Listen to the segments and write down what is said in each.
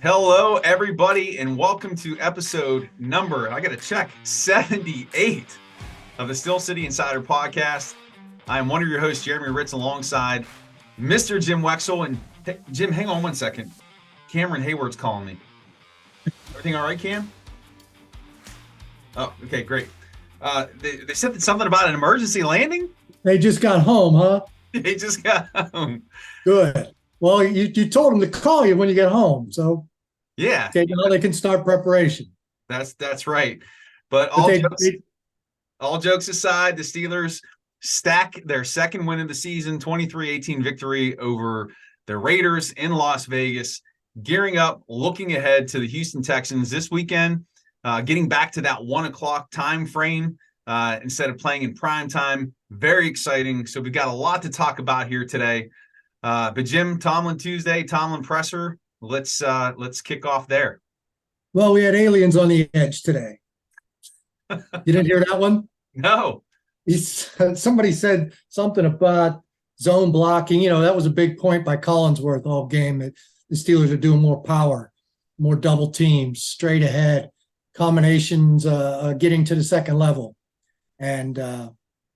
Hello, everybody, and welcome to episode number, I got to check, 78 of the Steel City Insider podcast. I am one of your hosts, Jeremy Hritz, alongside Mr. Jim Wexell. And hey, Jim, hang on one second. Cameron Hayward's calling me. Everything all right, Cam? Oh, okay, great. They said something about an emergency landing? They just got home, huh? They just got home. Good. Well, you told them to call you when you get home, so yeah, okay, now they can start preparation. That's right. But all jokes aside, the Steelers stack their second win of the season, 23-18 victory over the Raiders in Las Vegas, gearing up, looking ahead to the Houston Texans this weekend, getting back to that 1 o'clock time frame instead of playing in prime time. Very exciting. So we've got a lot to talk about here today. But Jim, Tomlin Tuesday, Tomlin presser. Let's kick off there. Well, we had aliens on the edge today. You didn't hear that one? No. Somebody said something about zone blocking. You know, that was a big point by Collinsworth all game, that the Steelers are doing more power, more double teams, straight ahead, combinations, getting to the second level. And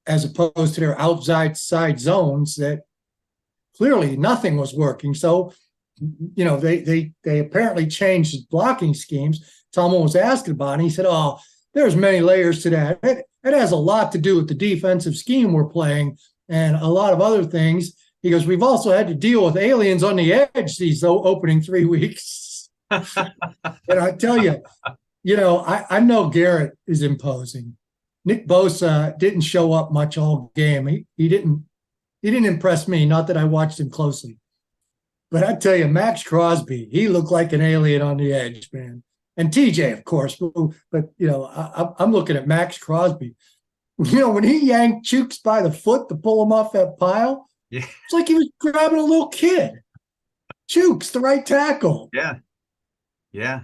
as opposed to their outside side zones that clearly nothing was working. So, you know, they apparently changed blocking schemes. Tomlin was asking about it, and he said, oh, there's many layers to that. It has a lot to do with the defensive scheme we're playing and a lot of other things. He goes, we've also had to deal with aliens on the edge these opening 3 weeks. And I tell you, you know, I know Garrett is imposing. Nick Bosa didn't show up much all game. He didn't impress me, not that I watched him closely. But I tell you, Max Crosby, he looked like an alien on the edge, man. And TJ, of course. But you know, I'm looking at Max Crosby. You know, when he yanked Chooks by the foot to pull him off that pile, it's like he was grabbing a little kid. Chooks, the right tackle. Yeah.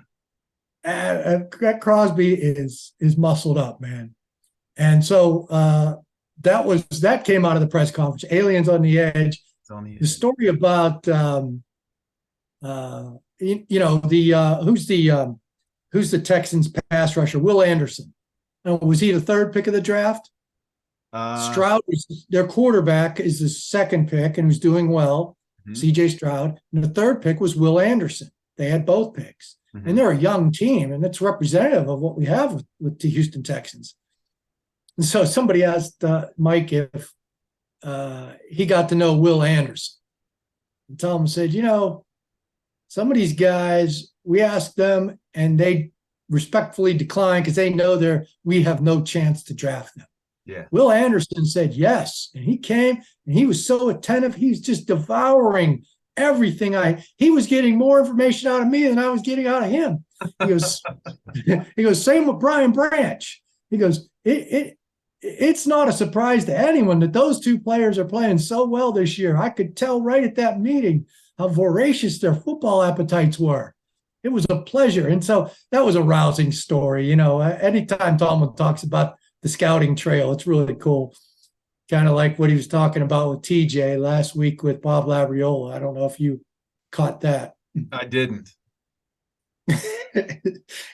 That Crosby is muscled up, man. And so that came out of the press conference. Aliens on the edge. The story about who's the Texans pass rusher? Will Anderson. Was he the third pick of the draft? Stroud was their quarterback, is the second pick and was doing well. CJ Stroud. And the third pick was Will Anderson. They had both picks. And they're a young team, and that's representative of what we have with the Houston Texans. And so somebody asked Mike if he got to know Will Anderson. And Tomlin said, you know, some of these guys, we asked them and they respectfully declined because they know we have no chance to draft them. Yeah. Will Anderson said yes. And he came and he was so attentive. He was just devouring everything. He was getting more information out of me than I was getting out of him. He goes, same with Brian Branch. He goes, it's not a surprise to anyone that those two players are playing so well this year. I could tell right at that meeting how voracious their football appetites were. It was a pleasure. And so that was a rousing story. You know, anytime Tomlin talks about the scouting trail, it's really cool. Kind of like what he was talking about with TJ last week with Bob Labriola. I don't know if you caught that. I didn't.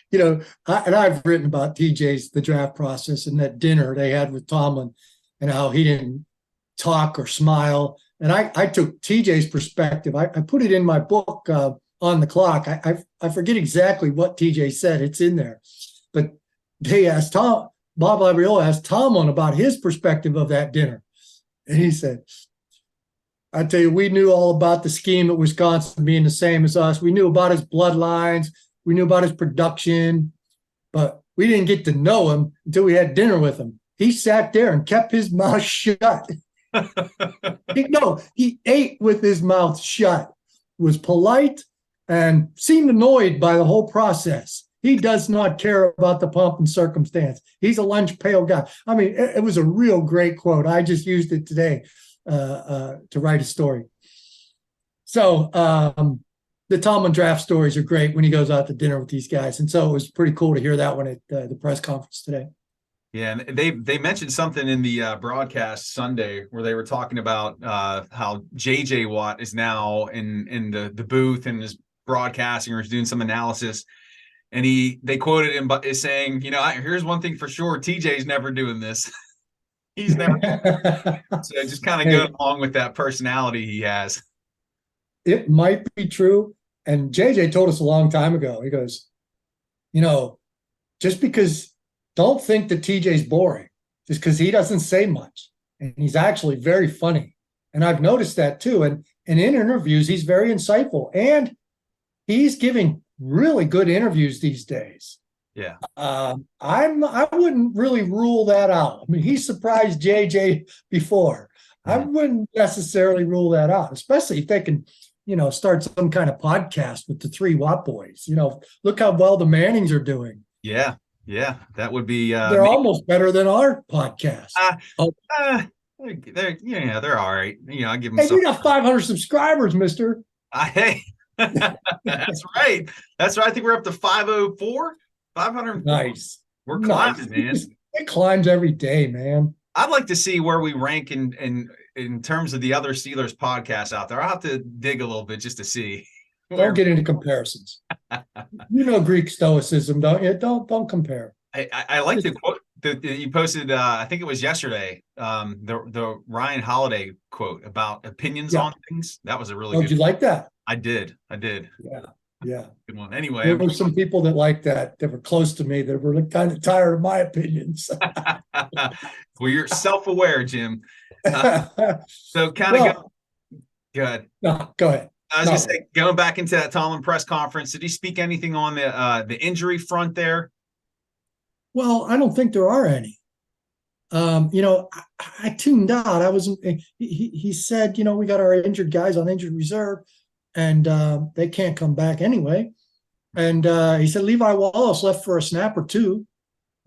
You know, I've written about the draft process and that dinner they had with Tomlin and how he didn't talk or smile. And I took TJ's perspective. I put it in my book, On the Clock. I forget exactly what TJ said. It's in there. But they asked Bob Labriola asked Tomlin about his perspective of that dinner. And he said, I tell you, we knew all about the scheme at Wisconsin being the same as us. We knew about his bloodlines. We knew about his production, but we didn't get to know him until we had dinner with him. He sat there and kept his mouth shut. He ate with his mouth shut, was polite, and seemed annoyed by the whole process. He does not care about the pomp and circumstance. He's a lunch pail guy. I mean, it was a real great quote. I just used it today to write a story. So the Tomlin draft stories are great when he goes out to dinner with these guys. And so it was pretty cool to hear that one at the press conference today. Yeah, and they mentioned something in the broadcast Sunday where they were talking about how J.J. Watt is now in the booth and is broadcasting or was doing some analysis, and they quoted him as saying, here's one thing for sure, TJ's never doing this. He's never. So just kind of going along with that personality he has. It might be true. And JJ told us a long time ago, he goes, just because don't think that TJ's boring, just because he doesn't say much. And he's actually very funny. And I've noticed that too. And in interviews, he's very insightful. And he's giving really good interviews these days. Yeah. I wouldn't really rule that out. I mean, he surprised JJ before. I wouldn't necessarily rule that out, especially if they can, start some kind of podcast with the 3 Watt Boys. Look how well the Mannings are doing. Yeah. That would be. They're almost better than our podcast. They're all right. I give them. Hey, we got 500 subscribers, Mister. Hey, that's right. That's right. I think we're up to 504, 500. Nice. We're climbing, man. It climbs every day, man. I'd like to see where we rank in terms of the other Steelers podcasts out there. I'll have to dig a little bit just to see. Don't get into comparisons. Greek stoicism, don't you? Don't compare. I like the quote that you posted. I think it was yesterday. The Ryan Holiday quote about opinions on things. That was a really good. Did you like that? I did. Yeah. Good one. Anyway, there were some people that liked that were close to me that were kind of tired of my opinions. Well, you're self-aware, Jim. So kind of good. No, go ahead. I was going to say, going back into that Tomlin press conference, did he speak anything on the injury front there? Well, I don't think there are any. I tuned out. I wasn't. He said, we got our injured guys on injured reserve, and they can't come back anyway. And he said Levi Wallace left for a snap or two.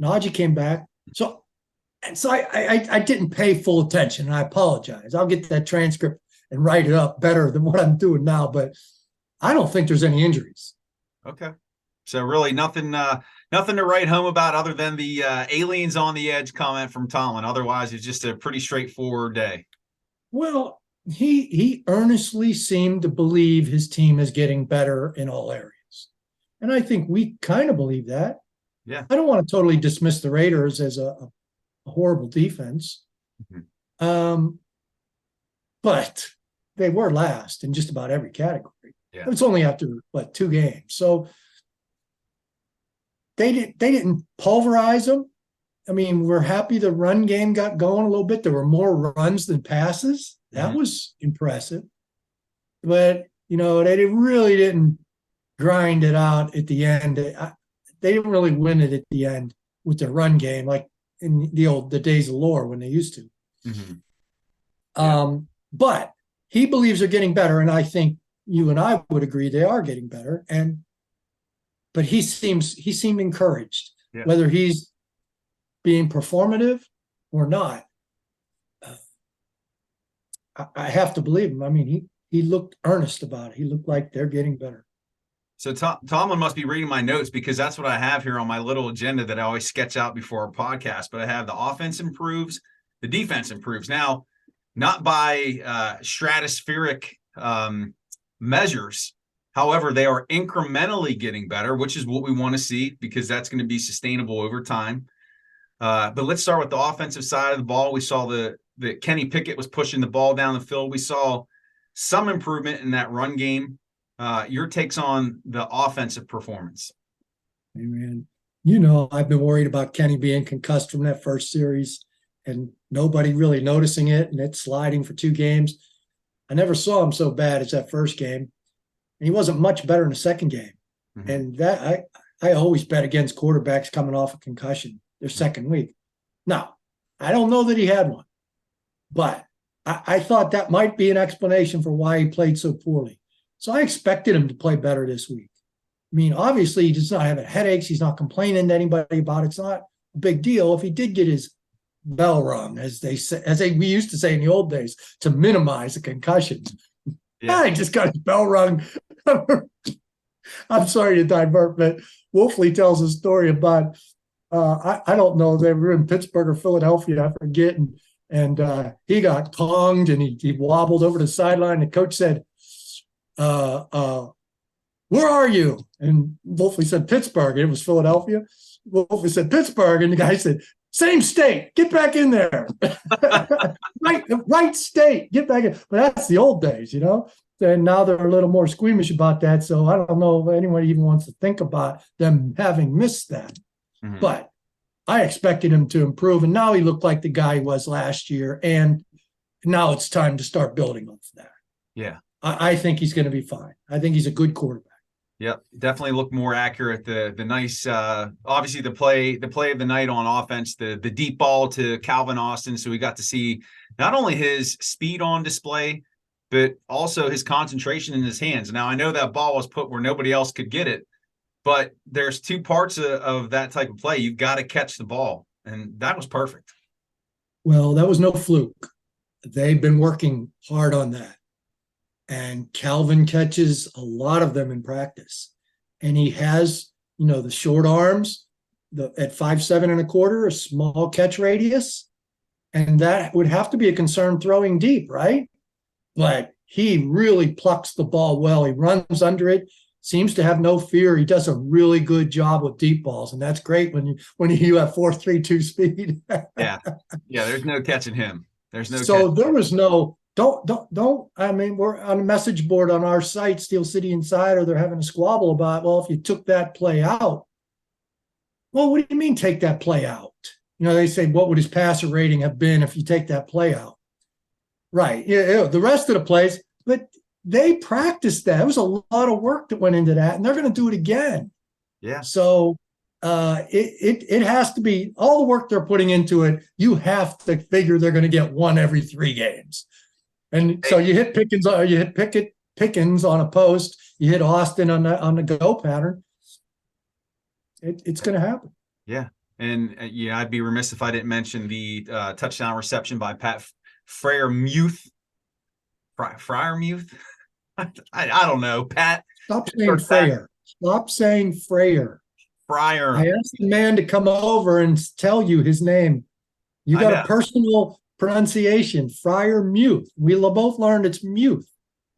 Najee came back. So I didn't pay full attention, and I apologize. I'll get that transcript and write it up better than what I'm doing now. But I don't think there's any injuries. Okay. So really nothing to write home about other than the aliens on the edge comment from Tomlin. Otherwise, it's just a pretty straightforward day. Well, he earnestly seemed to believe his team is getting better in all areas. And I think we kind of believe that. Yeah. I don't want to totally dismiss the Raiders as a horrible defense. Mm-hmm. But they were last in just about every category. Yeah. It's only after 2 games. So they didn't pulverize them. I mean, we're happy the run game got going a little bit. There were more runs than passes. That was impressive. But, they really didn't grind it out at the end. They didn't really win it at the end with their run game, like in the days of lore when they used to. Mm-hmm. But he believes they're getting better, and I think you and I would agree they are getting better. But he seemed encouraged, whether he's being performative or not. I have to believe him. I mean, he looked earnest about it. He looked like they're getting better. So Tomlin must be reading my notes, because that's what I have here on my little agenda that I always sketch out before a podcast. But I have the offense improves, the defense improves. Now, not by stratospheric measures. However, they are incrementally getting better, which is what we want to see, because that's going to be sustainable over time. But let's start with the offensive side of the ball. We saw that Kenny Pickett was pushing the ball down the field. We saw some improvement in that run game. Your takes on the offensive performance? Hey, man, I've been worried about Kenny being concussed from that first series and nobody really noticing it, and it sliding for 2 games. I never saw him so bad as that first game. And he wasn't much better in the second game. Mm-hmm. And that I always bet against quarterbacks coming off a concussion their second week. Now, I don't know that he had one, but I thought that might be an explanation for why he played so poorly. So I expected him to play better this week. I mean, obviously, he does not have headaches. He's not complaining to anybody about it. It's not a big deal. If he did get his bell rung, we used to say in the old days, to minimize the concussions. Yeah. He just got his bell rung. I'm sorry to divert, but Wolfley tells a story about I don't know, they were in Pittsburgh or Philadelphia, I forget, and he got tongued and he wobbled over the sideline. The coach said, where are you? And Wolfley said, Pittsburgh. It was Philadelphia. Wolfley said, Pittsburgh. And the guy said, same state, get back in there. right state, get back in. But that's the old days, And now they're a little more squeamish about that. So I don't know if anyone even wants to think about them having missed that. Mm-hmm. But I expected him to improve. And now he looked like the guy he was last year. And now it's time to start building off that. Yeah. I think he's going to be fine. I think he's a good quarterback. Yep, definitely look more accurate. The nice, obviously the play of the night on offense, the deep ball to Calvin Austin. So we got to see not only his speed on display, but also his concentration in his hands. Now I know that ball was put where nobody else could get it, but there's two parts of that type of play. You've got to catch the ball, and that was perfect. Well, that was no fluke. They've been working hard on that. And Calvin catches a lot of them in practice. And he has, the short arms at 5'7" and a quarter, a small catch radius. And that would have to be a concern throwing deep, right? But he really plucks the ball well. He runs under it, seems to have no fear. He does a really good job with deep balls. And that's great when you have 4.32 speed. Yeah, there's no catching him. There's no So there was no... Don't. I mean, we're on a message board on our site, Steel City Insider. They're having a squabble about, well, if you took that play out, well, what do you mean take that play out? They say, what would his passer rating have been if you take that play out? Right. Yeah. The rest of the plays, but they practiced that. It was a lot of work that went into that, and they're going to do it again. Yeah. So it has to be all the work they're putting into it. You have to figure they're going to get one every 3 games. And so you hit Pickens, or you hit Pickens on a post, you hit Austin on the go pattern. It's going to happen. Yeah, and I'd be remiss if I didn't mention the touchdown reception by Pat Freiermuth. Freiermuth? I don't know, Pat. Stop saying Freyer. Stop saying Freyer. Fryer. I asked the man to come over and tell you his name. You got a personal pronunciation, Freiermuth. We both learned it's Muth.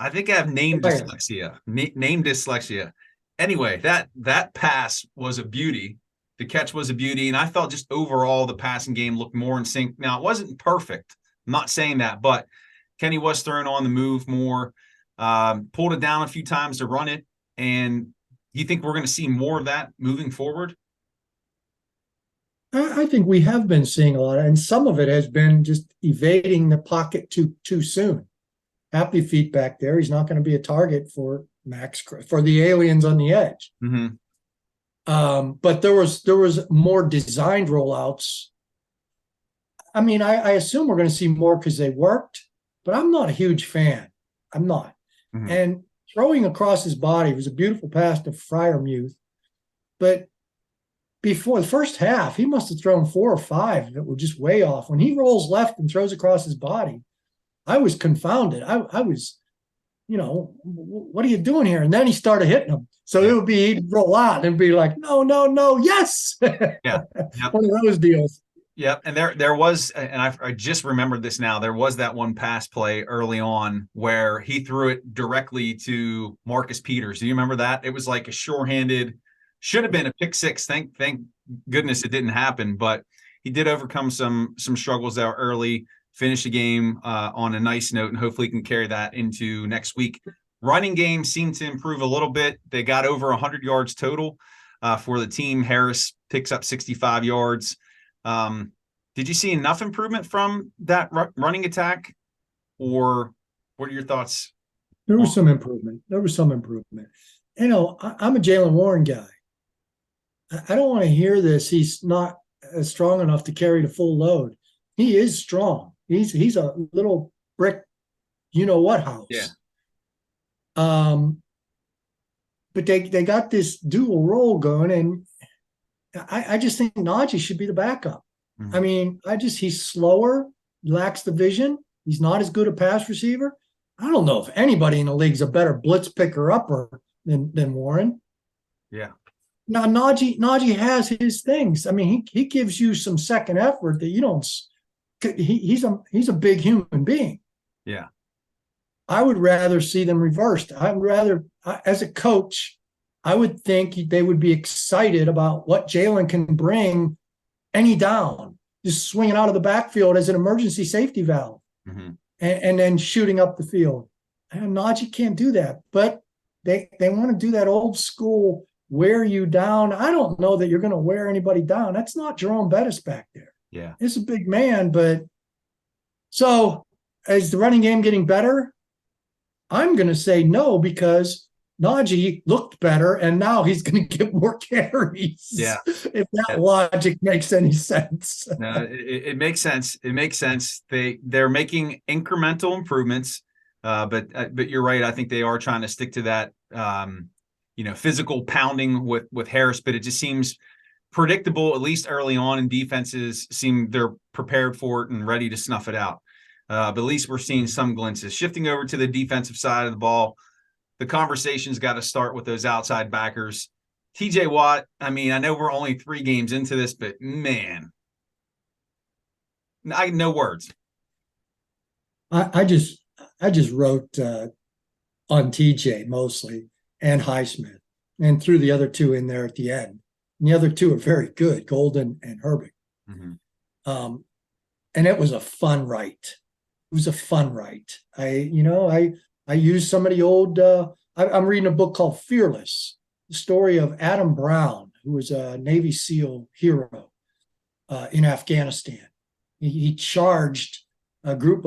I think I have name dyslexia. Name dyslexia. Anyway, that pass was a beauty. The catch was a beauty, and I felt just overall the passing game looked more in sync. Now, it wasn't perfect. I'm not saying that, but Kenny was throwing on the move more, pulled it down a few times to run it. And do you think we're going to see more of that moving forward? I think we have been seeing a lot, and some of it has been just evading the pocket too soon. Happy feet back there. He's not going to be a target for the aliens on the edge. Mm-hmm. But there was more designed rollouts. I mean, I assume we're going to see more because they worked, but I'm not a huge fan. I'm not. Mm-hmm. And throwing across his body was a beautiful pass to Freiermuth, but before the first half, he must have thrown 4 or 5 that were just way off. When he rolls left and throws across his body, I was confounded. I was, what are you doing here? And then he started hitting them. So it would be, he'd roll out and be like, no, yes. Yeah. Yep. One of those deals. Yep. And there was, and I just remembered this now, there was that one pass play early on where he threw it directly to Marcus Peters. Do you remember that? It was like a shore-handed, should have been a pick six. Thank goodness it didn't happen, but he did overcome some struggles there early, finish the game on a nice note, and hopefully can carry that into next week. Running game seemed to improve a little bit. They got over 100 yards total for the team. Harris picks up 65 yards. Did you see enough improvement from that running attack, or what are your thoughts? There was some improvement. I'm a Jaylen Warren guy. I don't want to hear this. He's not strong enough to carry the full load. He is strong. He's a little brick, what house. Yeah. But they got this dual role going, and I just think Najee should be the backup. Mm-hmm. I mean, he's slower, lacks the vision. He's not as good a pass receiver. I don't know if anybody in the league's a better blitz picker upper than Warren. Yeah. Now Najee has his things. I mean, he gives you some second effort that you don't. He's a big human being. Yeah. I would rather see them reversed. I would rather, as a coach, I would think they would be excited about what Jalen can bring any down, just swinging out of the backfield as an emergency safety valve, and then shooting up the field. And Najee can't do that, but they want to do that old school wear you down. I don't know that you're going to wear anybody down. That's not Jerome Bettis back there. Yeah, he's a big man, but so is the running game getting better? I'm going to say no, because Najee looked better, and now he's going to get more carries. Yeah, if that logic makes any sense. No, it makes sense. It makes sense. They're making incremental improvements, but you're right. I think they are trying to stick to that, physical pounding with Harris. But it just seems predictable, at least early on, and defenses seem they're prepared for it and ready to snuff it out. But at least we're seeing some glimpses. Shifting over to the defensive side of the ball, the conversation's got to start with those outside backers. TJ Watt, I mean, I know we're only 3 games into this, but man, I no words. I just wrote on TJ mostly, and Highsmith, and threw the other 2 in there at the end. And the other 2 are very good, Golden and Herbig. And it was a fun write. It was a fun write. I used some of the old, I'm reading a book called Fearless, the story of Adam Brown, who was a Navy SEAL hero in Afghanistan. He charged a group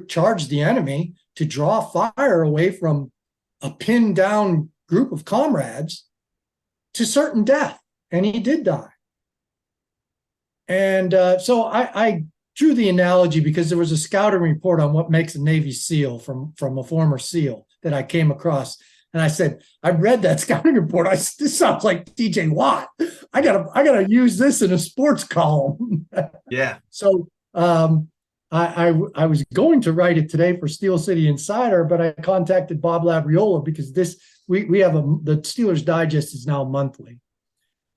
charged the enemy to draw fire away from a pinned down group of comrades to certain death. And he did die. And so I drew the analogy because there was a scouting report on what makes a Navy SEAL from a former SEAL that I came across. And I said, I read that scouting report. This sounds like TJ Watt. I gotta use this in a sports column. Yeah. So I was going to write it today for Steel City Insider, but I contacted Bob Labriola because we have the Steelers Digest is now monthly.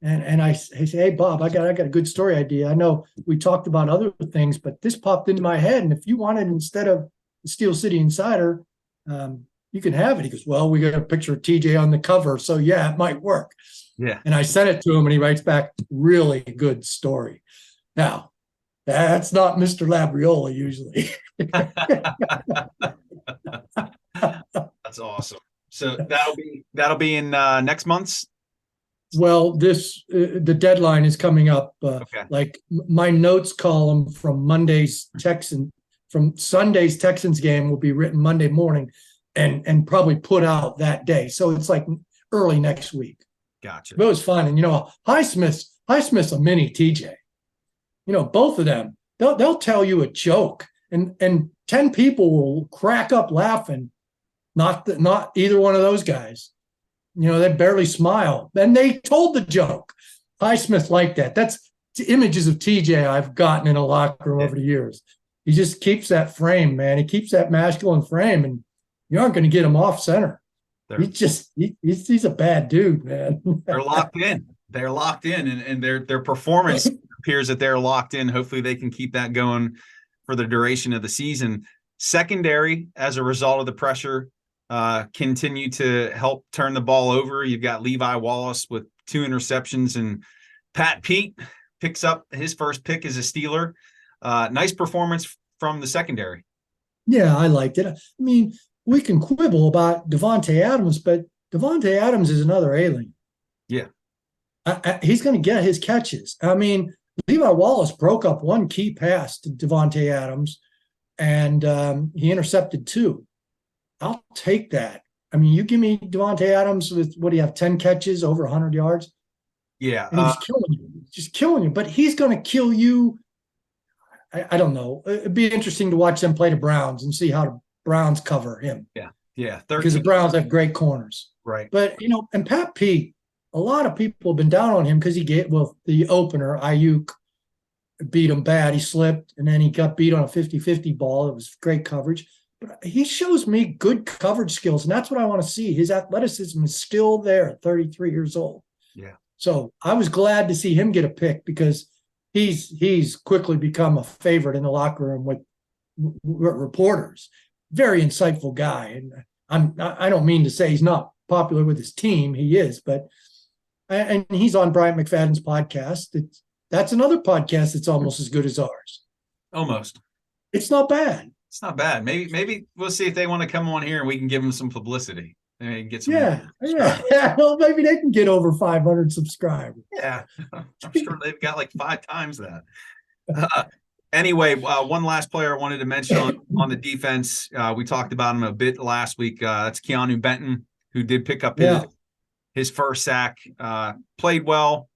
And I say, hey, Bob, I got a good story idea. I know we talked about other things, but this popped into my head. And if you want it instead of the Steel City Insider, you can have it. He goes, well, we got a picture of TJ on the cover. So, yeah, it might work. Yeah. And I sent it to him, and he writes back, really good story. Now, that's not Mr. Labriola usually. That's awesome. So that'll be in next month's. Well, the deadline is coming up. Okay. Like my notes column from Sunday's Texans game will be written Monday morning, and probably put out that day. So it's like early next week. Gotcha. But it was fun, and Highsmith's a mini TJ. Both of them. They'll tell you a joke, and 10 people will crack up laughing. Not either one of those guys. They barely smile. And they told the joke. Highsmith liked that. That's images of TJ I've gotten in a locker room over the years. He just keeps that frame, man. He keeps that masculine frame, and you aren't going to get him off center. He's a bad dude, man. They're locked in. They're locked in, and their performance appears that they're locked in. Hopefully they can keep that going for the duration of the season. Secondary, as a result of the pressure, continue to help turn the ball over. You've got Levi Wallace with 2 interceptions, and Pat Pete picks up his first pick as a Steeler. Nice performance from the secondary. Yeah, I liked it. I mean, we can quibble about Devontae Adams, but Devontae Adams is another alien. Yeah. He's going to get his catches. I mean, Levi Wallace broke up one key pass to Devontae Adams, and he intercepted 2. I'll take that. I mean, you give me Devontae Adams with, what do you have, 10 catches, over 100 yards? Yeah. And he's killing you. Just killing you. But he's going to kill you. I don't know. It'd be interesting to watch them play the Browns and see how the Browns cover him. Yeah. Yeah. Because the Browns have great corners. Right. But, and Pat Pete, a lot of people have been down on him because the opener, Ayuk, beat him bad. He slipped, and then he got beat on a 50-50 ball. It was great coverage. But he shows me good coverage skills, and that's what I want to see. His athleticism is still there at 33 years old. Yeah. So I was glad to see him get a pick because he's quickly become a favorite in the locker room with reporters. Very insightful guy, and I don't mean to say he's not popular with his team. He is, but and he's on Brian McFadden's podcast. That's another podcast that's almost as good as ours. Almost. It's not bad. It's not bad. Maybe we'll see if they want to come on here and we can give them some publicity. And get some yeah. Well, maybe they can get over 500 subscribers. Yeah, I'm sure they've got like 5 times that. Anyway, one last player I wanted to mention on the defense. We talked about him a bit last week. That's Keanu Benton, who did pick up his first sack. Played well.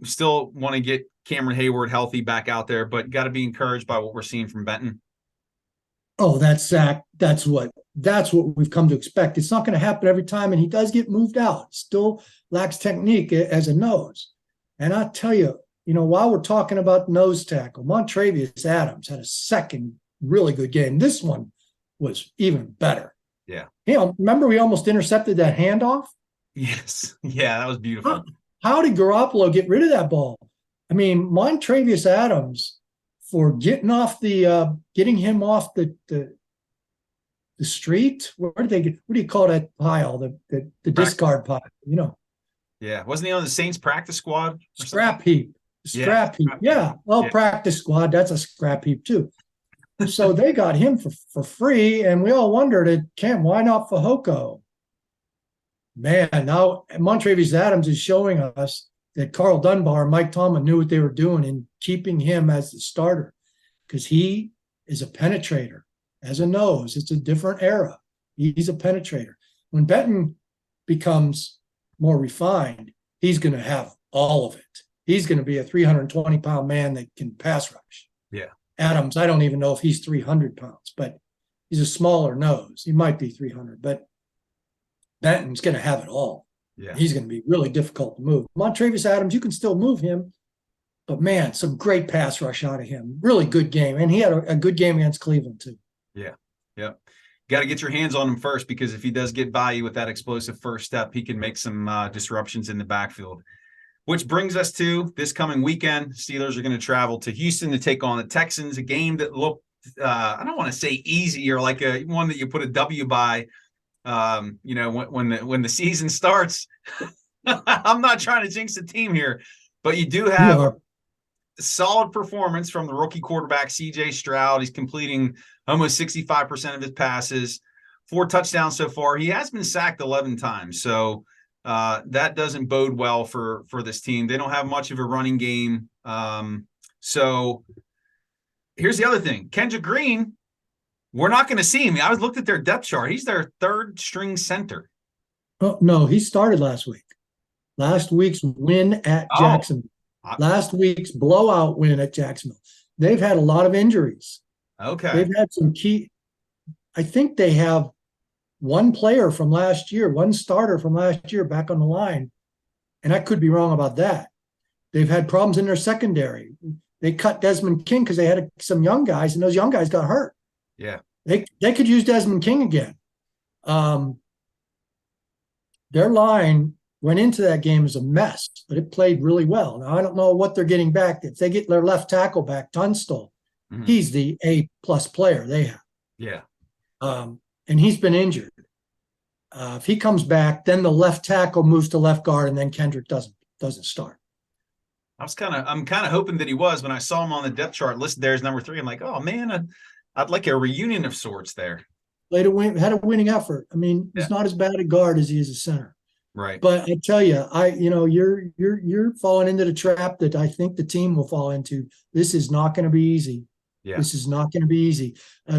Still want to get Cameron Hayward healthy back out there, but got to be encouraged by what we're seeing from Benton. Oh, that sack, that's what we've come to expect. It's not going to happen every time, and he does get moved out. Still lacks technique as a nose. And I tell you, while we're talking about nose tackle, Montravius Adams had a second really good game. This one was even better. Yeah. Remember we almost intercepted that handoff? Yes. Yeah, that was beautiful. How did Garoppolo get rid of that ball? I mean, Montravius Adams, for getting him off the street. What do you call that pile? The discard pile, Yeah. Wasn't he on the Saints practice squad? Scrap heap. Scrap heap. Yeah. Well, practice squad, that's a scrap heap too. So they got him for free, and we all wondered, why not Fehoko? Man, now Montravius Adams is showing us that Carl Dunbar and Mike Tomlin knew what they were doing in keeping him as the starter, because he is a penetrator. As a nose, it's a different era. He's a penetrator. When Benton becomes more refined, he's going to have all of it. He's going to be a 320-pound man that can pass rush. Yeah. Adams, I don't even know if he's 300 pounds, but he's a smaller nose. He might be 300, but Benton's going to have it all. Yeah. He's going to be really difficult to move. Montravius Adams, you can still move him, but man, some great pass rush out of him. Really good game. And he had a good game against Cleveland too. Yeah. Yeah. Got to get your hands on him first, because if he does get by you with that explosive first step, he can make some disruptions in the backfield. Which brings us to this coming weekend. Steelers are going to travel to Houston to take on the Texans, a game that looked, I don't want to say easy or like one that you put a W by, when the season starts. I'm not trying to jinx the team here, but you do have a solid performance from the rookie quarterback, C.J. Stroud. He's completing almost 65% of his passes, 4 touchdowns so far. He has been sacked 11 times, so that doesn't bode well for this team. They don't have much of a running game. So here's the other thing. Kendrick Green, we're not going to see him. I was looked at their depth chart. He's their 3rd string center. Oh, no, he started last week. Last week's win at Jacksonville. Last week's blowout win at Jacksonville. They've had a lot of injuries. Okay. They've had some key. I think they have one player from last year, one starter from last year back on the line. And I could be wrong about that. They've had problems in their secondary. They cut Desmond King because they had some young guys, and those young guys got hurt. Yeah. They could use Desmond King again. Their line went into that game as a mess, but it played really well. Now, I don't know what they're getting back. If they get their left tackle back, Tunstall, he's the A-plus player they have. Yeah. And he's been injured. If he comes back, then the left tackle moves to left guard, and then Kendrick doesn't start. I'm kind of hoping that he was. When I saw him on the depth chart listed there as number 3, I'm like, oh man, I'd like a reunion of sorts there. Had a winning effort. I mean, he's not as bad a guard as he is a center. Right. But I tell you, you're falling into the trap that I think the team will fall into. This is not going to be easy. Yeah. This is not going to be easy.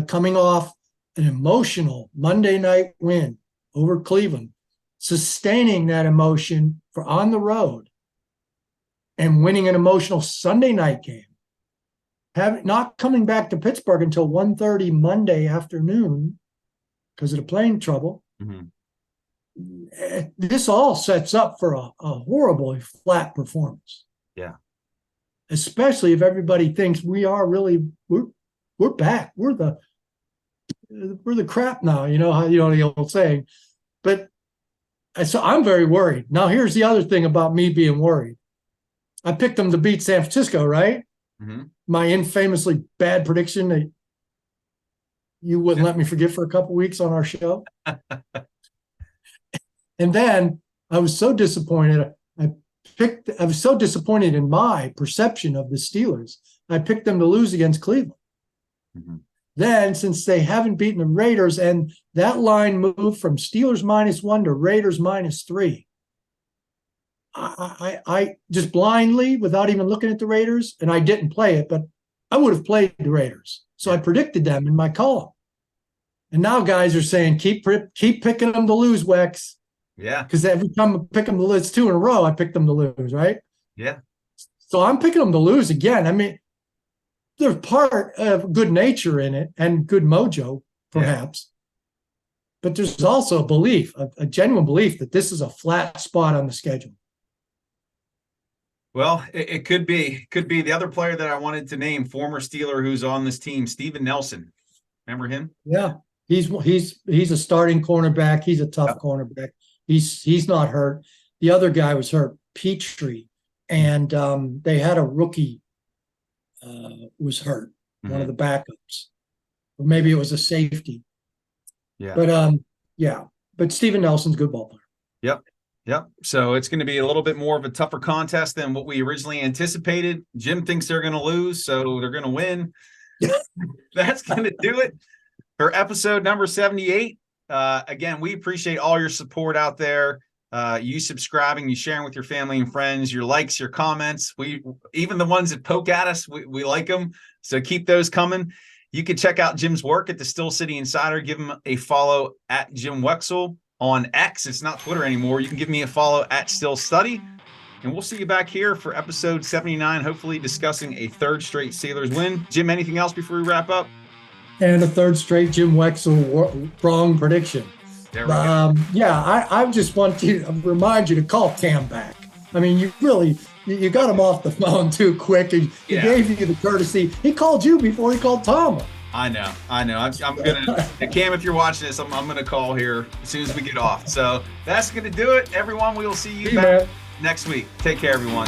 Coming off an emotional Monday night win over Cleveland, sustaining that emotion for on the road, and winning an emotional Sunday night game, not coming back to Pittsburgh until 1:30 Monday afternoon because of the plane trouble. Mm-hmm. This all sets up for a horribly flat performance. Yeah. Especially if everybody thinks we're back. We're the crap now, the old saying. But so I'm very worried. Now, here's the other thing about me being worried. I picked them to beat San Francisco, right? Mm-hmm. My infamously bad prediction. You wouldn't let me forget for a couple weeks on our show. And then I was so disappointed. I was so disappointed in my perception of the Steelers. I picked them to lose against Cleveland. Mm-hmm. Then, since they haven't beaten the Raiders, and that line moved from Steelers -1 to Raiders -3, I just blindly, without even looking at the Raiders, and I didn't play it, but I would have played the Raiders. So I predicted them in my column. And now guys are saying, keep picking them to lose, Wex. Yeah. Because every time I pick them to lose, 2 in a row, I pick them to lose, right? Yeah. So I'm picking them to lose again. I mean, there's part of good nature in it and good mojo, perhaps. Yeah. But there's also a belief, a genuine belief that this is a flat spot on the schedule. Well, it could be. Could be the other player that I wanted to name, former Steeler who's on this team, Steven Nelson. Remember him? Yeah. He's a starting cornerback. He's a tough cornerback. He's not hurt. The other guy was hurt, Petrie. And they had a rookie was hurt, one of the backups. Or maybe it was a safety. Yeah. But Steven Nelson's a good ball player. Yep. So it's going to be a little bit more of a tougher contest than what we originally anticipated. Jim thinks they're going to lose, so they're going to win. That's going to do it for episode number 78. Again, we appreciate all your support out there. You subscribing, you sharing with your family and friends, your likes, your comments. Even the ones that poke at us, we like them. So keep those coming. You can check out Jim's work at the Still City Insider. Give him a follow at Jim Wexell on X. It's not Twitter anymore. You can give me a follow at Still Study. And we'll see you back here for episode 79, hopefully discussing a third straight Steelers win. Jim, anything else before we wrap up? And a third straight Jim Wexell wrong prediction. There we go. I just want to remind you to call Cam back. I mean, you got him off the phone too quick. He gave you the courtesy. He called you before he called Tomlin. I know. I'm gonna Cam, if you're watching this, I'm gonna call here as soon as we get off. So that's gonna do it, everyone. We will see you back next week. Take care, everyone.